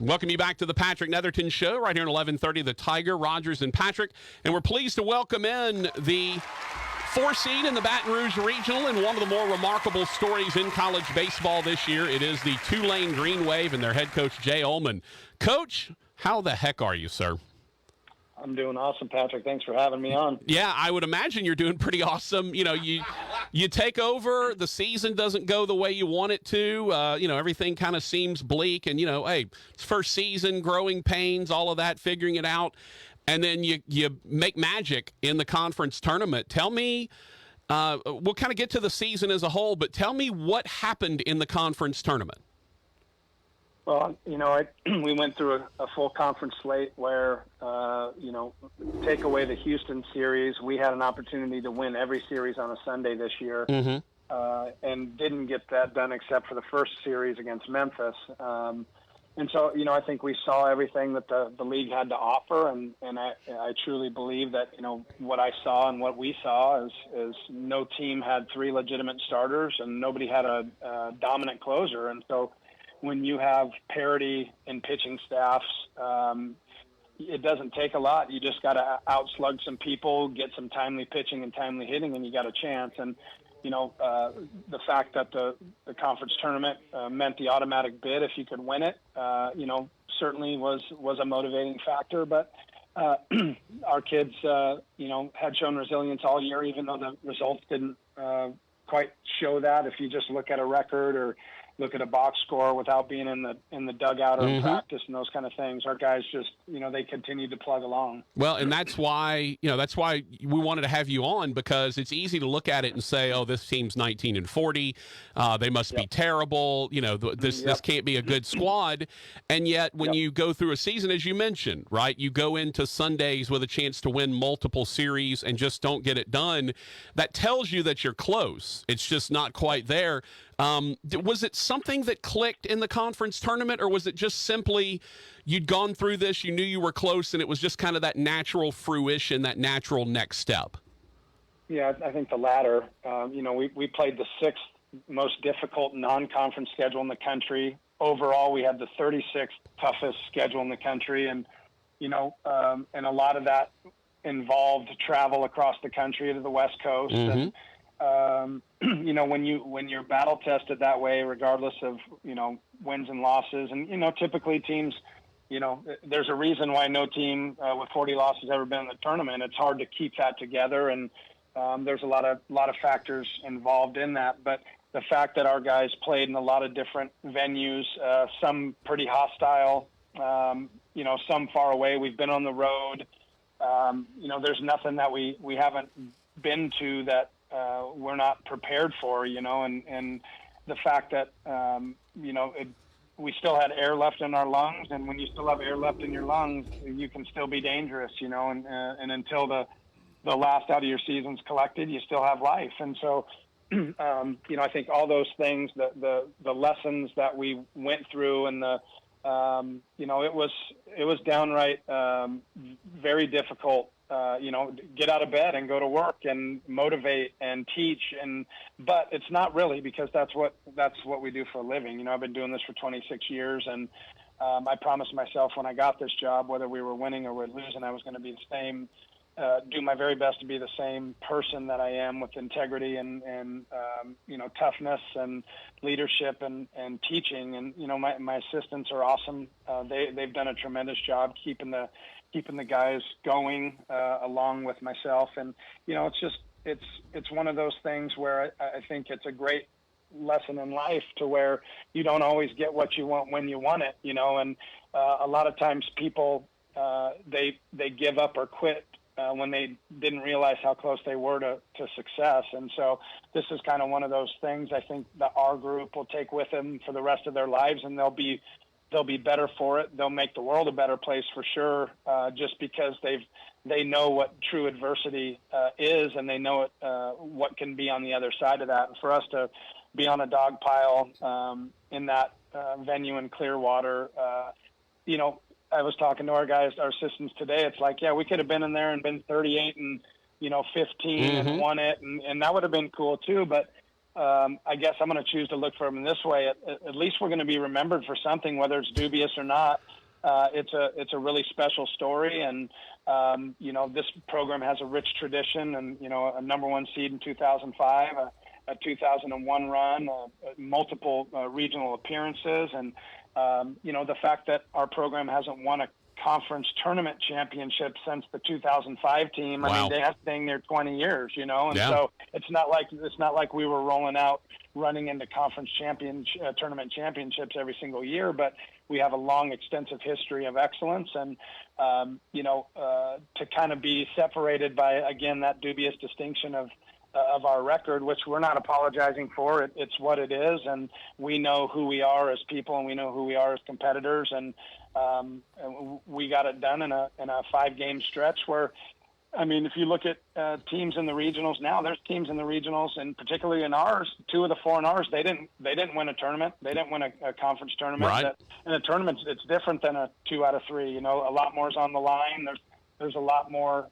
Welcome you back to the Patrick Netherton Show right here at 11:30. The Tiger, Rogers, and Patrick. And we're pleased to welcome in the 4 seed in the Baton Rouge Regional and one of the more remarkable stories in college baseball this year. It is the Tulane Green Wave and their head coach, Jay Uhlman. Coach, how the heck are you, sir? I'm doing awesome, Patrick. Thanks for having me on. Yeah, I would imagine you're doing pretty awesome. You know, you take over, the season doesn't go the way you want it to. Everything kind of seems bleak. And, hey, it's first season, growing pains, all of that, figuring it out. And then you make magic in the conference tournament. Tell me, we'll kind of get to the season as a whole, but tell me what happened in the conference tournament. Well, we went through a full conference slate where, take away the Houston series, we had an opportunity to win every series on a Sunday this year, and didn't get that done except for the first series against Memphis. And so, I think we saw everything that the league had to offer, and I truly believe that, what I saw and what we saw is no team had 3 legitimate starters, and nobody had a dominant closer. And so when you have parity in pitching staffs, it doesn't take a lot. You just got to outslug some people, get some timely pitching and timely hitting, and you got a chance. And, the fact that the conference tournament meant the automatic bid if you could win it, certainly was a motivating factor. But our kids, had shown resilience all year, even though the results didn't quite show that. If you just look at a record or look at a box score without being in the dugout or in practice and those kind of things, our guys just, they continued to plug along. Well, and that's why we wanted to have you on, because it's easy to look at it and say, oh, this team's 19-40. They must be terrible. This can't be a good squad. And yet when you go through a season, as you mentioned, right, you go into Sundays with a chance to win multiple series and just don't get it done. That tells you that you're close. It's just not quite there. Was it something that clicked in the conference tournament, or was it just simply you'd gone through this, you knew you were close, and it was just kind of that natural fruition, that natural next step? Yeah, I think the latter. We played the 6th most difficult non-conference schedule in the country. Overall, we had the 36th toughest schedule in the country, and and a lot of that involved travel across the country to the West Coast. And when you're battle tested that way, regardless of, wins and losses, and, typically teams, there's a reason why no team with 40 losses ever been in the tournament. It's hard to keep that together. And there's a lot of factors involved in that. But the fact that our guys played in a lot of different venues, some pretty hostile, some far away, we've been on the road. There's nothing that we haven't been to that, we're not prepared for, and the fact that, we still had air left in our lungs, and when you still have air left in your lungs, you can still be dangerous, and until the last out of your season's collected, you still have life. And so, I think all those things, the lessons that we went through, and it was downright very difficult. Get out of bed and go to work and motivate and teach, but it's not really, because that's what we do for a living. I've been doing this for 26 years, and I promised myself when I got this job, whether we were winning or we're losing, I was going to be the same, do my very best to be the same person that I am, with integrity and toughness and leadership and teaching. And my assistants are awesome. They've done a tremendous job keeping the guys going, along with myself. And, it's one of those things where I think it's a great lesson in life, to where you don't always get what you want when you want it, and a lot of times people, they give up or quit when they didn't realize how close they were to success. And so this is kind of one of those things I think that our group will take with them for the rest of their lives, and they'll be better for it. They'll make the world a better place for sure, just because they know what true adversity is, and they know what can be on the other side of that. And for us to be on a dog pile in that venue in Clearwater, I was talking to our guys, our assistants today. It's like, we could have been in there and been 38 and 15 and won it, and that would have been cool too. But I guess I'm going to choose to look for them this way. At least we're going to be remembered for something, whether it's dubious or not. It's a really special story, and this program has a rich tradition, and a number one seed in 2005, a 2001 run, multiple regional appearances, and the fact that our program hasn't won a conference tournament championship since the 2005 team. Wow. I mean, they have been there 20 years, and Yeah. so it's not like we were rolling out running into conference tournament championships every single year, but we have a long, extensive history of excellence, and to kind of be separated by, again, that dubious distinction of our record, which we're not apologizing for. It's what it is, and we know who we are as people, and we know who we are as competitors, and we got it done in a 5-game stretch where, I mean, if you look at teams in the regionals now, there's teams in the regionals, and particularly in ours, 2 of the 4 in ours, they didn't win a tournament. They didn't win a conference tournament. Right. In a tournament, it's different than a 2 out of 3. A lot more is on the line. There's a lot more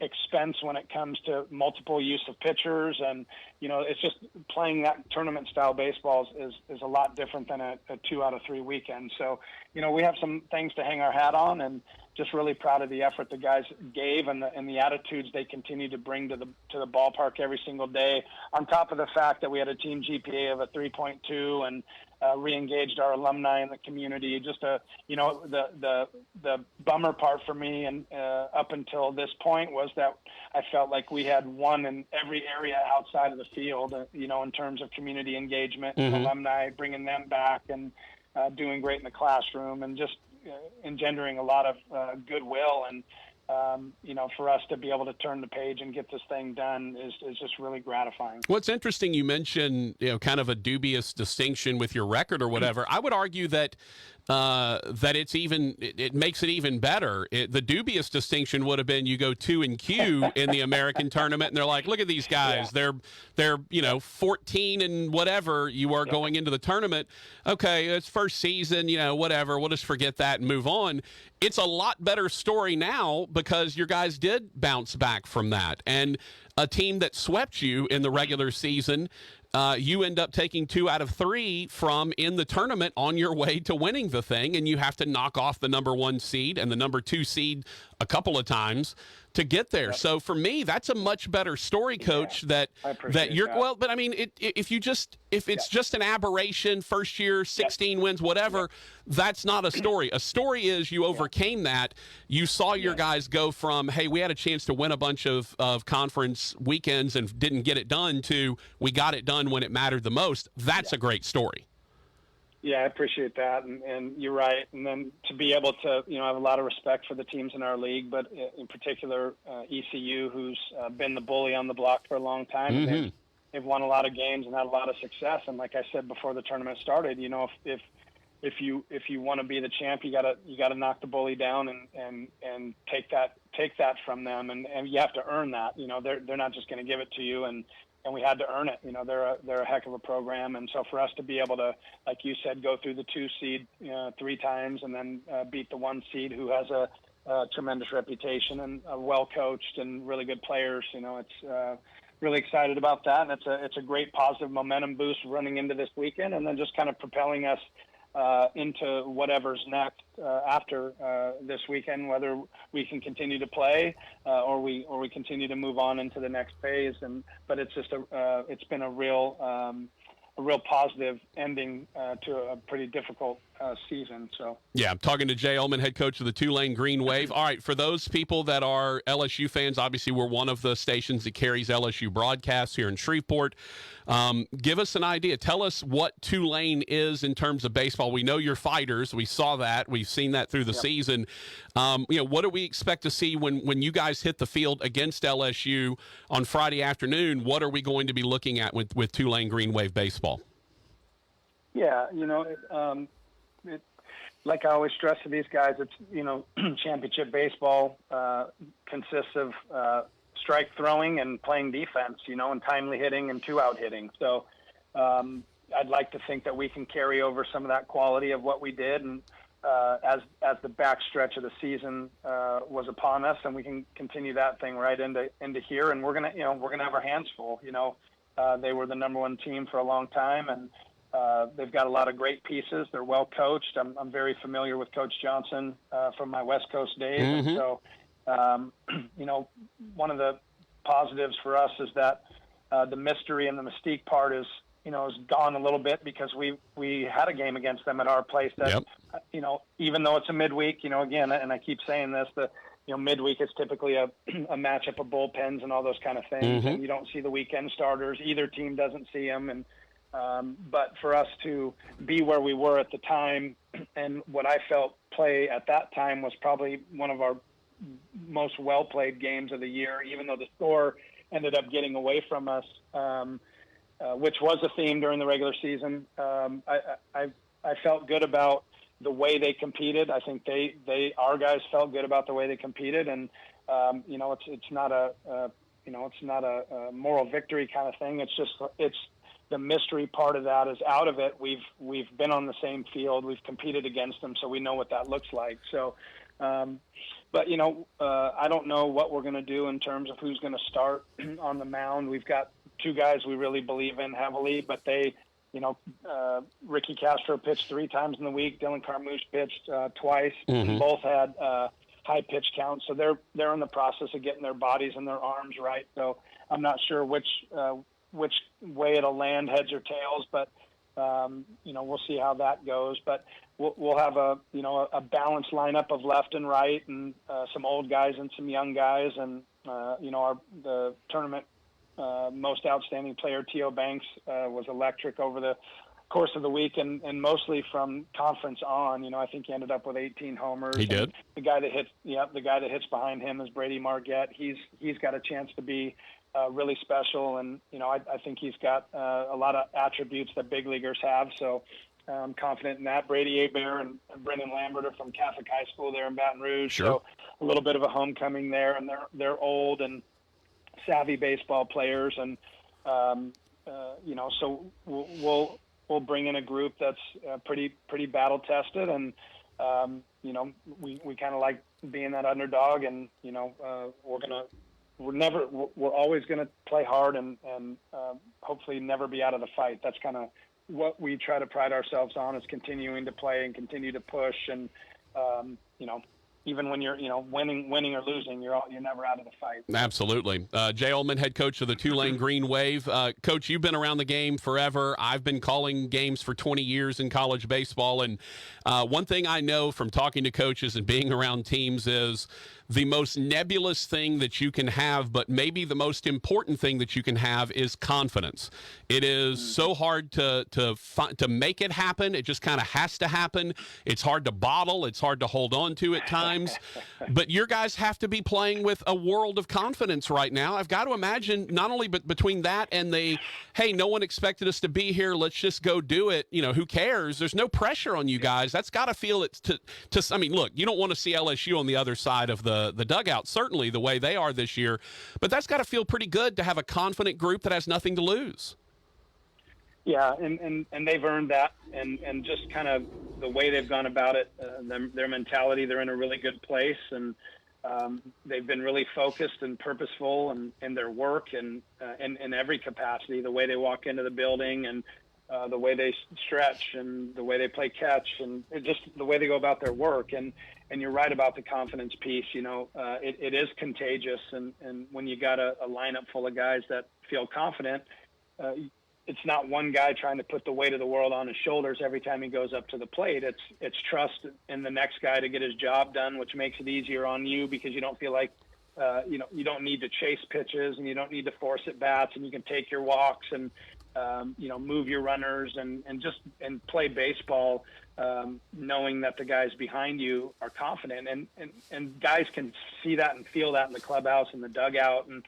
expense when it comes to multiple use of pitchers, and it's just playing that tournament style baseball is a lot different than a 2 out of 3 weekend. So we have some things to hang our hat on, and just really proud of the effort the guys gave and the attitudes they continue to bring to the ballpark every single day, on top of the fact that we had a team GPA of a 3.2 and re-engaged our alumni in the community. Just the bummer part for me, and up until this point, was that I felt like we had won in every area outside of the field, in terms of community engagement, and alumni, bringing them back, and doing great in the classroom, and just engendering a lot of goodwill. And for us to be able to turn the page and get this thing done is just really gratifying. What's interesting, you mentioned, kind of a dubious distinction with your record or whatever. I would argue that it makes it even better. The dubious distinction would have been you go 2-Q in the American tournament, and they're like, look at these guys. Yeah. They're 14 and whatever you are going into the tournament. Okay, it's first season, whatever. We'll just forget that and move on. It's a lot better story now because your guys did bounce back from that. And a team that swept you in the regular season, you end up taking 2 out of 3 from in the tournament on your way to winning the thing, and you have to knock off the number 1 seed and the number 2 seed a couple of times to get there. Yep. So for me, that's a much better story, Coach. That you're that. Well, but I mean, if it's just an aberration, first year, 16 wins, whatever, that's not a story. A story is you overcame that. You saw your guys go from, hey, we had a chance to win a bunch of conference weekends and didn't get it done, to we got it done when it mattered the most. That's a great story. Yeah, I appreciate that, and you're right. And then to be able to, I have a lot of respect for the teams in our league, but in particular ECU, who's been the bully on the block for a long time. Mm-hmm. They've won a lot of games and had a lot of success. And like I said before the tournament started, if you want to be the champ, you gotta knock the bully down and take that from them, and you have to earn that. They're not just going to give it to you, and we had to earn it. They're a heck of a program, and so for us to be able to, like you said, go through the 2 seed 3 times, and then beat the 1 seed who has a tremendous reputation and well coached and really good players. It's really excited about that, and it's a great positive momentum boost running into this weekend, and then just kind of propelling us into whatever's next after this weekend, whether we can continue to play or we continue to move on into the next phase. But it's just it's been a real positive ending to a pretty difficult season. So yeah, I'm talking to Jay Uhlman, head coach of the Tulane Green Wave. All right, for those people that are LSU fans, obviously we're one of the stations that carries LSU broadcasts here in Shreveport. Give us an idea. Tell us what Tulane is in terms of baseball. We know you're fighters. We saw that. We've seen that through the season. What do we expect to see when you guys hit the field against LSU on Friday afternoon? What are we going to be looking at with Tulane Green Wave baseball? Yeah, like I always stress to these guys, it's, championship baseball consists of strike throwing and playing defense, and timely hitting and 2-out hitting. So I'd like to think that we can carry over some of that quality of what we did, and as the back stretch of the season was upon us, and we can continue that thing right into here. And we're gonna have our hands full. They were the number one team for a long time, and they've got a lot of great pieces. They're well coached. I'm very familiar with Coach Johnson from my West Coast days, Mm-hmm. and so one of the positives for us is that the mystery and the mystique part is gone a little bit, because we had a game against them at our place that even though it's a midweek, again, and I keep saying this, midweek is typically a matchup of bullpens and all those kind of things, Mm-hmm. and you don't see the weekend starters. Either team doesn't see them, and but for us to be where we were at the time, and what I felt play at that time was probably one of our most well-played games of the year, even though the score ended up getting away from us, which was a theme during the regular season. I felt good about the way they competed. I think our guys felt good about the way they competed, and it's not a moral victory kind of thing. It's the mystery part of that is out of it. We've been on the same field, we've competed against them, so we know what that looks like. So, but I don't know what we're going to do in terms of who's going to start on the mound. We've got two guys we really believe in heavily, but Ricky Castro pitched 3 times in the week. Dylan Carmouche pitched twice. Mm-hmm. Both had high pitch counts, so they're in the process of getting their bodies and their arms right. So I'm not sure which way it'll land, heads or tails, but we'll see how that goes. But we'll have a balanced lineup of left and right, and some old guys and some young guys, and the tournament most outstanding player, T.O. Banks, was electric over the course of the week, and mostly from conference on. I think he ended up with 18 homers. He did. The guy that hits behind him is Brady Marquette. He's got a chance to be really special, and I think he's got a lot of attributes that big leaguers have. So I'm confident in that. Brady Hebert and Brendan Lambert are from Catholic High School there in Baton Rouge. Sure. So a little bit of a homecoming there, and they're old and savvy baseball players, and so we'll bring in a group that's pretty battle tested, and we kind of like being that underdog, and we're always gonna play hard and hopefully never be out of the fight. That's kind of what we try to pride ourselves on, is continuing to play and continue to push, and even when you're winning or losing, you're never out of the fight. Absolutely. Jay Uhlman, head coach of the Tulane Green Wave. Coach, you've been around the game forever. I've been calling games for 20 years in college baseball, and one thing I know from talking to coaches and being around teams is the most nebulous thing that you can have, but maybe the most important thing that you can have, is confidence. It is so hard to make it happen. It just kind of has to happen. It's hard to bottle. It's hard to hold on to at times. But your guys have to be playing with a world of confidence right now. I've got to imagine, not only between that and hey, no one expected us to be here, let's just go do it. Who cares? There's no pressure on you guys. That's got to feel it I mean, look, you don't want to see LSU on the other side of the dugout, certainly the way they are this year, but that's got to feel pretty good to have a confident group that has nothing to lose. Yeah, and they've earned that, and just kind of the way they've gone about it, their mentality, they're in a really good place, and they've been really focused and purposeful in their work, and in every capacity, the way they walk into the building, and the way they stretch, and the way they play catch, and just the way they go about their work. And you're right about the confidence piece. It is contagious, and when you got a lineup full of guys that feel confident, it's not one guy trying to put the weight of the world on his shoulders every time he goes up to the plate. It's trust in the next guy to get his job done, which makes it easier on you, because you don't feel like you don't need to chase pitches, and you don't need to force at bats, and you can take your walks and move your runners and play baseball, knowing that the guys behind you are confident, and guys can see that and feel that in the clubhouse and the dugout. And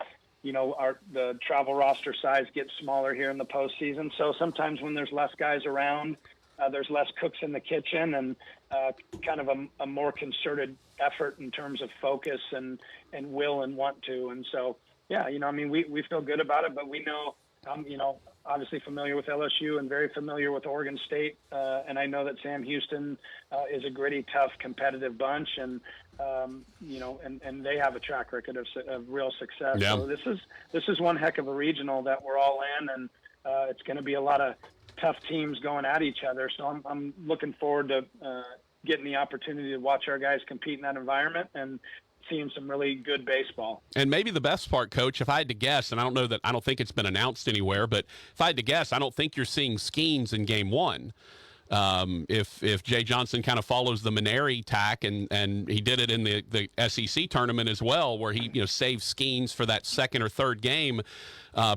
the travel roster size gets smaller here in the postseason, so sometimes when there's less guys around, there's less cooks in the kitchen, and kind of a more concerted effort in terms of focus and will and want to. And so, yeah, we feel good about it, but we know, obviously familiar with LSU and very familiar with Oregon State. And I know that Sam Houston is a gritty, tough, competitive bunch. And, and they have a track record of real success. Yeah. So this is one heck of a regional that we're all in. And it's going to be a lot of tough teams going at each other. So I'm looking forward to getting the opportunity to watch our guys compete in that environment and seeing some really good baseball. And maybe the best part, Coach, if I had to guess, and I don't think it's been announced anywhere, but if I had to guess, I don't think you're seeing Skenes in game one. If Jay Johnson kind of follows the Maneri tack, and he did it in the SEC tournament as well, where he saved Skenes for that second or third game,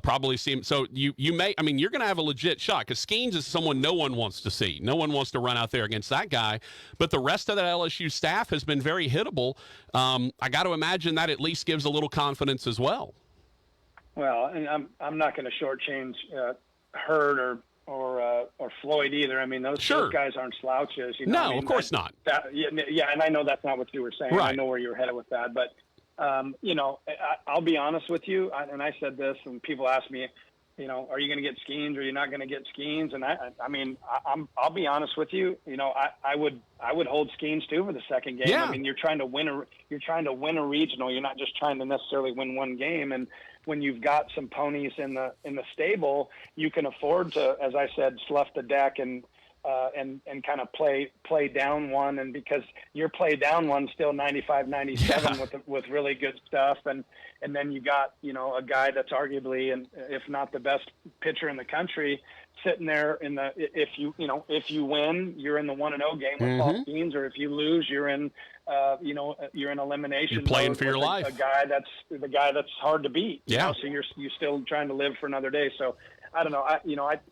probably see him. So you may, I mean, you're going to have a legit shot because Skenes is someone no one wants to see. No one wants to run out there against that guy. But the rest of that LSU staff has been very hittable. I got to imagine that at least gives a little confidence as well. Well, and I'm not going to shortchange Hurd or Floyd either. I mean, those guys aren't slouches. No, of course not. Yeah, and I know that's not what you were saying. Right. I know where you were headed with that. But, I'll be honest with you, and I said this, and people ask me, are you going to get Skenes or are you not going to get Skenes? And I'll be honest with you. I would hold Skenes too for the second game. Yeah. I mean, you're trying to win a regional. You're not just trying to necessarily win one game. And when you've got some ponies in the stable, you can afford to, as I said, slough the deck and kind of play down one. And because your play down one still 95-97 with really good stuff. And then you got, a guy that's arguably, and if not the best pitcher in the country, sitting there if you win, you're in the 1-0 game with Paul Skenes, or if you lose, you're in elimination. You're playing mode for your with life. The guy that's hard to beat. Yeah. So you're still trying to live for another day. So I don't know.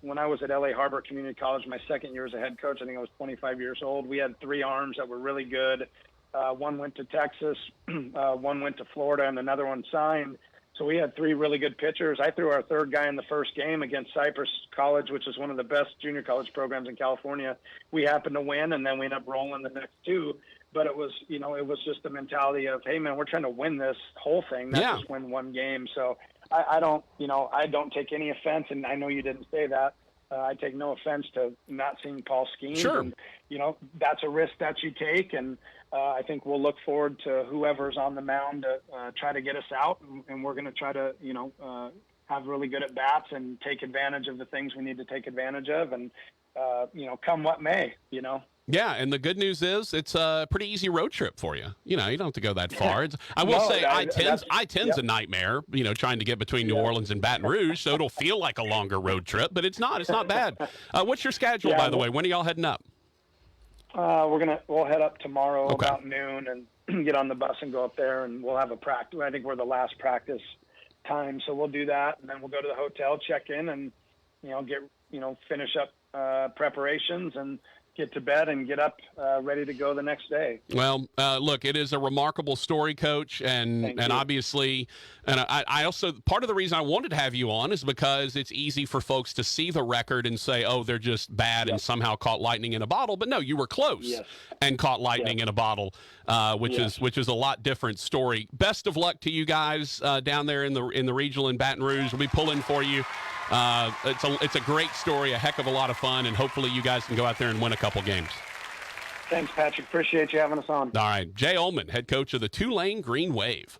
When I was at LA Harbor Community College, my second year as a head coach, I think I was 25 years old. We had 3 arms that were really good. One went to Texas, one went to Florida, and another one signed. So we had 3 really good pitchers. I threw our third guy in the first game against Cypress College, which is one of the best junior college programs in California. We happened to win, and then we ended up rolling the next 2. But it was just the mentality of, hey, man, we're trying to win this whole thing, not just win one game. So I don't take any offense, and I know you didn't say that. I take no offense to not seeing Paul Skenes. Sure. And, that's a risk that you take, and I think we'll look forward to whoever's on the mound to try to get us out, and we're going to try to, have really good at-bats and take advantage of the things we need to take advantage of, and, come what may, Yeah, and the good news is it's a pretty easy road trip for you. You don't have to go that far. I will say I-10's a nightmare, trying to get between New Orleans and Baton Rouge, so it'll feel like a longer road trip, but it's not. It's not bad. What's your schedule, by the way? When are y'all heading up? We'll head up tomorrow about noon and get on the bus and go up there, and we'll have a practice. I think we're the last practice time, so we'll do that, and then we'll go to the hotel, check in, and finish up preparations and get to bed and get up ready to go the next day. Well, look, it is a remarkable story, Coach, and obviously, and I also, part of the reason I wanted to have you on is because it's easy for folks to see the record and say, oh, they're just bad and somehow caught lightning in a bottle. But no, you were close and caught lightning in a bottle, which is a lot different story. Best of luck to you guys down there in the regional in Baton Rouge. We'll be pulling for you. It's a great story, a heck of a lot of fun, and hopefully you guys can go out there and win a couple games. Thanks, Patrick. Appreciate you having us on. All right. Jay Uhlman, head coach of the Tulane Green Wave.